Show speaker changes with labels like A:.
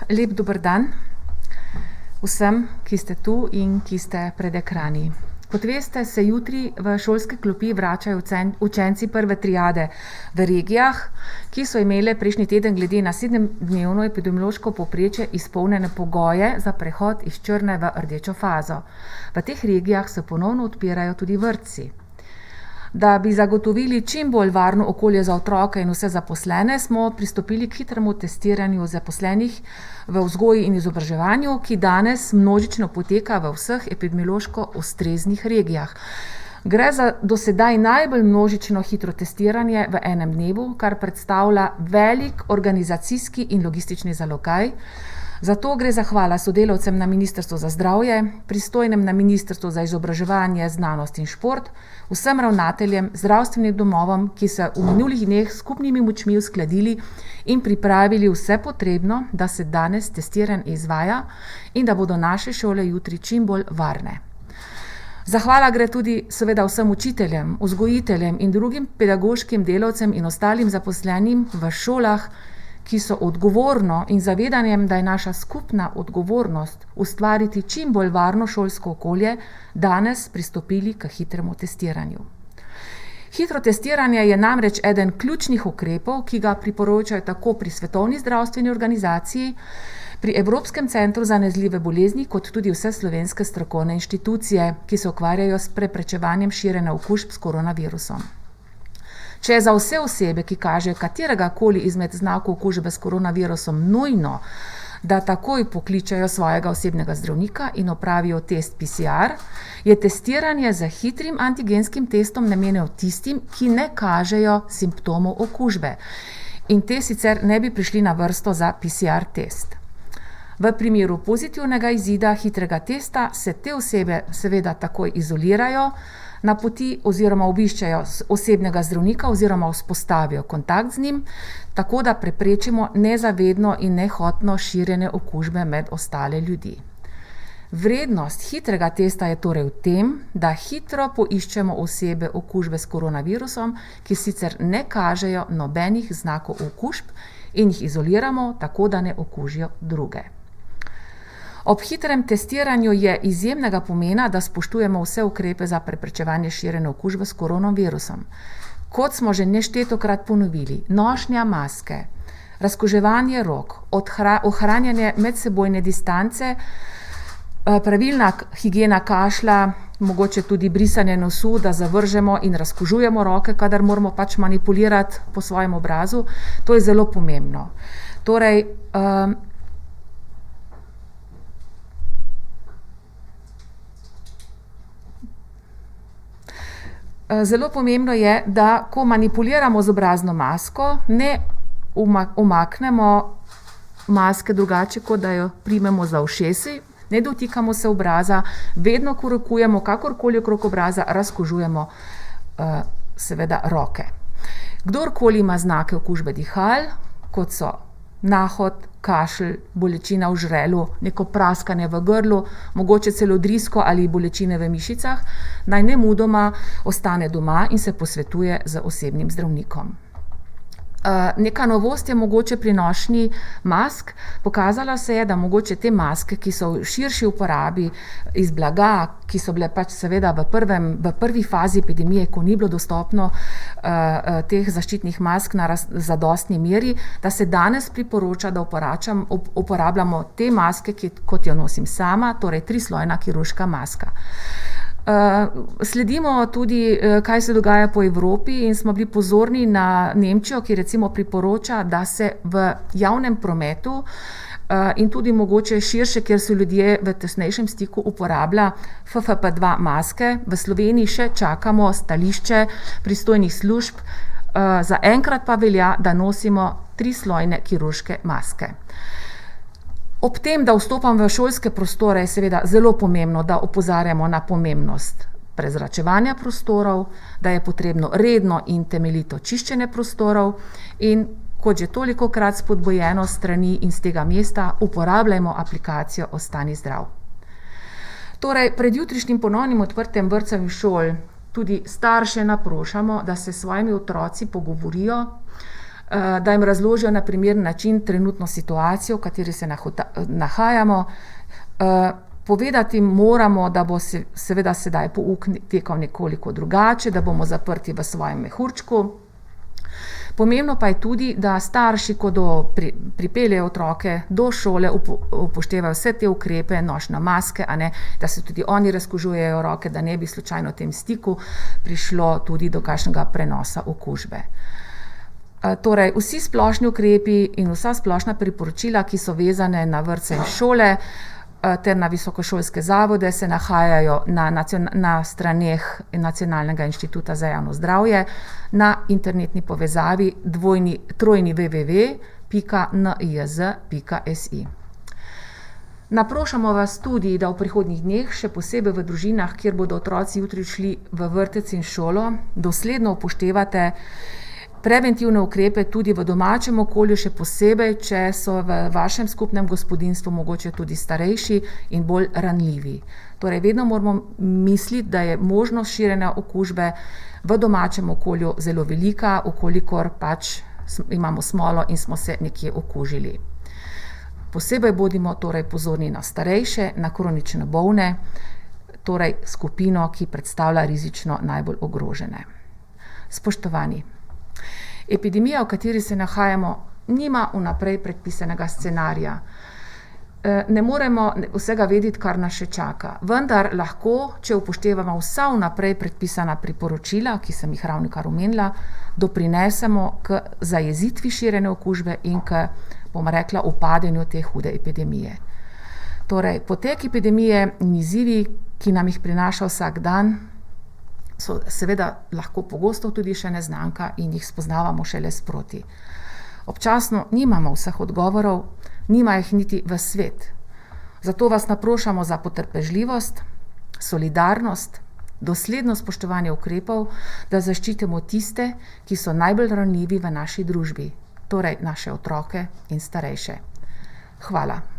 A: Lep dober dan vsem, ki ste tu in ki ste pred ekrani. Kot veste, se jutri v šolske klopi vračajo učenci prve triade v regijah, ki so imele prejšnji teden glede na 7-dnevno epidemiološko povprečje izpolnjene pogoje za prehod iz črne v rdečo fazo. V teh regijah se ponovno odpirajo tudi vrtci. Da bi zagotovili čim bolj varno okolje za otroke in vse zaposlene, smo pristopili k hitremu testiranju zaposlenih v vzgoji in izobraževanju, ki danes množično poteka v vseh epidemiološko ustreznih regijah. Gre za do sedaj najbolj množično hitro testiranje v enem dnevu, kar predstavlja velik organizacijski in logistični zalogaj. Zato gre zahvala sodelavcem na Ministrstvu za zdravje, pristojnem na Ministrstvu za izobraževanje, znanost in šport, vsem ravnateljem, zdravstvenim domovom, ki so v minulih dneh s skupnimi močmi uskladili in pripravili vse potrebno, da se danes testiranje izvaja in da bodo naše šole jutri čim bolj varne. Zahvala gre tudi seveda vsem učiteljem, vzgojiteljem in drugim pedagoškim delavcem in ostalim zaposlenim v šolah, ki so odgovorno in zavedanjem, da je naša skupna odgovornost ustvariti čim bolj varno šolsko okolje, danes pristopili k hitremu testiranju. Hitro testiranje je namreč eden ključnih ukrepov, ki ga priporočajo tako pri Svetovni zdravstveni organizaciji, pri Evropskem centru za nalezljive bolezni, kot tudi vse slovenske strokovne inštitucije, ki se ukvarjajo s preprečevanjem širjenja okužb s koronavirusom. Če je za vse osebe, ki kažejo kateregakoli izmed znakov okužbe s koronavirusom, nujno, da takoj pokličejo svojega osebnega zdravnika in opravijo test PCR, je testiranje z hitrim antigenskim testom namenjeno tistim, ki ne kažejo simptomov okužbe. In te sicer ne bi prišli na vrsto za PCR test. V primeru pozitivnega izida hitrega testa se te osebe seveda takoj izolirajo, na poti oziroma obiščejo osebnega zdravnika oziroma vzpostavijo kontakt z njim, tako da preprečimo nezavedno in nehotno širjenje okužbe med ostale ljudi. Vrednost hitrega testa je torej v tem, da hitro poiščemo osebe okužbe s koronavirusom, ki sicer ne kažejo nobenih znakov okužb in jih izoliramo, tako da ne okužijo druge. Ob hitrem testiranju je izjemnega pomena, da spoštujemo vse ukrepe za preprečevanje širjenja okužbe s koronavirusom. Kot smo že neštetokrat ponovili, nošnja maske, razkuževanje rok, ohranjanje medsebojne distance, pravilna higiena kašlja, mogoče tudi brisanje nosu, da zavržemo in razkužujemo roke, kadar moramo pač manipulirati po svojem obrazu, to je zelo pomembno. Torej, zelo pomembno je, da ko manipuliramo z obrazno masko, ne umaknemo maske drugače, kot da jo primemo za ušesi, ne dotikamo se obraza, vedno, ko rokujemo kakorkoli okrog obraza, razkužujemo seveda roke. Kdorkoli ima znake okužbe dihal, kot so nahod, kašelj, bolečina v žrelu, neko praskanje v grlu, mogoče celo drisko ali bolečine v mišicah, naj nemudoma ostane doma in se posvetuje z osebnim zdravnikom. Neka novost je mogoče pri nošnji mask. Pokazalo se je, da mogoče te maske, ki so v širši uporabi iz blaga, ki so bile pač seveda v prvi fazi epidemije, ko ni bilo dostopno teh zaščitnih mask na zadostni meri, da se danes priporoča, da uporabljamo te maske, kot jo nosim sama, torej 3-slojna kirurška maska. Sledimo tudi, kaj se dogaja po Evropi in smo bili pozorni na Nemčijo, ki recimo priporoča, da se v javnem prometu in tudi mogoče širše, kjer so ljudje v tesnejšem stiku, uporablja FFP2 maske. V Sloveniji še čakamo stališče pristojnih služb, zaenkrat pa velja, da nosimo 3-slojne kirurške maske. Ob tem, da vstopam v šolske prostore, je seveda zelo pomembno, da opozarjamo na pomembnost prezračevanja prostorov, da je potrebno redno in temeljito čiščenje prostorov in, kot že tolikokrat spodbujeno strani in z tega mesta, uporabljajmo aplikacijo Ostani zdrav. Torej, pred jutrišnjim ponovnim odprtjem vrtcev in šol tudi starše naprošamo, da se s svojimi otroci pogovorijo, da jim razložijo na primeren način trenutno situacijo, v kateri se nahajamo. Povedati moramo, da bo seveda sedaj pouk tekal nekoliko drugače, da bomo zaprti v svojem mehurčku. Pomembno pa je tudi, da starši, ko pripeljejo otroke do šole, upoštevajo vse te ukrepe, nošnja maske, da se tudi oni razkužujejo roke, da ne bi slučajno v tem stiku prišlo tudi do kakšnega prenosa okužbe. Torej, vsi splošni ukrepi in vsa splošna priporočila, ki so vezane na vrtce in šole ter na visokošolske zavode, se nahajajo na straneh Nacionalnega inštituta za javno zdravje, na internetni povezavi www.niz.si. Naprošamo vas tudi, da v prihodnjih dneh, še posebej v družinah, kjer bodo otroci jutri šli v vrtec in šolo, dosledno upoštevate preventivne ukrepe tudi v domačem okolju, še posebej, če so v vašem skupnem gospodinjstvu mogoče tudi starejši in bolj ranljivi. Torej, vedno moramo misliti, da je možnost širjenja okužbe v domačem okolju zelo velika, ukolikor pač imamo smolo in smo se nekje okužili. Posebej bodimo torej pozorni na starejše, na kronične bolne, torej skupino, ki predstavlja rizično najbolj ogrožene. Spoštovani, epidemija, v kateri se nahajamo, nima vnaprej predpisanega scenarija. Ne moremo vsega vedeti, kar nas še čaka. Vendar lahko, če upoštevamo vsa vnaprej predpisana priporočila, ki sem jih ravnokar omenila, doprinesemo k zajezitvi širjenja okužbe in k, bom rekla, upadanju te hude epidemije. Torej, potek epidemije in izzivi, ki nam jih prinaša vsak dan, so seveda lahko pogosto tudi še neznanka in jih spoznavamo šele sproti. Občasno nimamo vseh odgovorov, nima jih niti v svet. Zato vas naprošamo za potrpežljivost, solidarnost, dosledno spoštovanje ukrepov, da zaščitimo tiste, ki so najbolj ranljivi v naši družbi, torej naše otroke in starejše. Hvala.